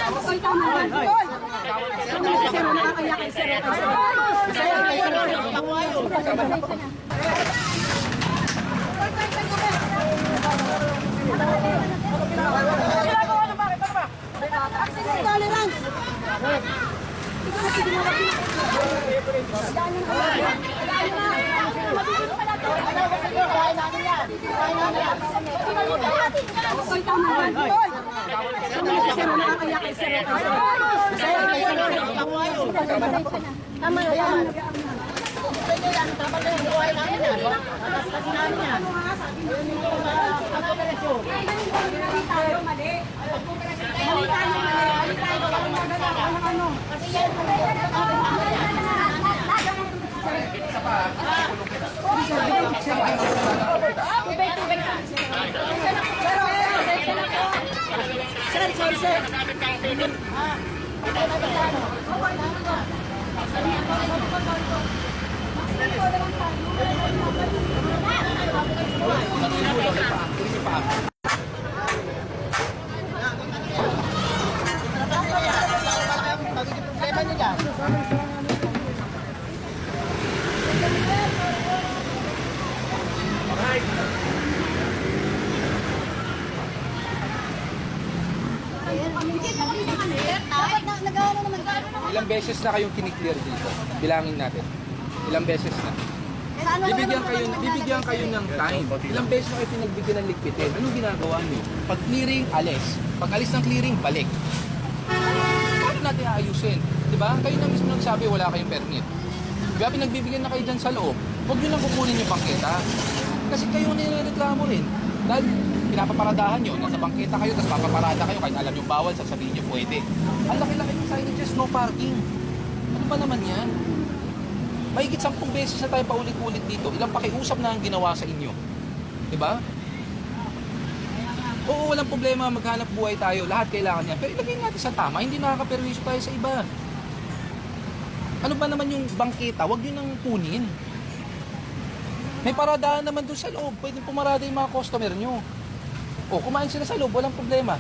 Hoy, tama na. Hoy! Sir, nakakayak kay sir. Hoy, tama na. Hoy! Sir, nakakayak kay sir. Tama na yan. Pwede yan, dapat na yung buhay namin yan. Basta namin yan. Mali tayo, mali. Mali tayo, mali tayo. Kasi yan, sir. Ilang beses na kayong kiniklear dito? Bilangin natin. Ilang beses na? Bibigyan kayo ng time. Ilang beses na kayo pinagbigyan ng ligpitin? Anong ginagawa niyo? Pag clearing, alis. Pag alis ng clearing, balik. Paano natin aayusin? Diba? Kayo na mismo nagsabi wala kayong permit. Diba? Pinagbibigyan na kayo dyan sa loob. Huwag nyo nang kukunin yung bangketa. Kasi kayo nireklamo rin. Dahil pinapaparadahan nyo, nasa bangketa kayo, tapos papaparada kayo, kahit alam nyo bawal, sasabihin nyo pwede. Ang laki-laki ng signages, no parking. Ano ba naman yan? Mahigit 10 beses na tayo paulit-ulit dito. Ilang pakiusap na ang ginawa sa inyo. Diba? Oo, walang problema, maghanap buhay tayo. Lahat kailangan yan. Pero ilagay natin sa tama, hindi nakakaperwisyo tayo sa iba. Ano ba naman yung bangketa? Huwag nyo nang kunin. May paradahan naman doon sa loob. Pwedeng pumarada yung mga customer nyo. O, kumain sila sa loob, walang problema.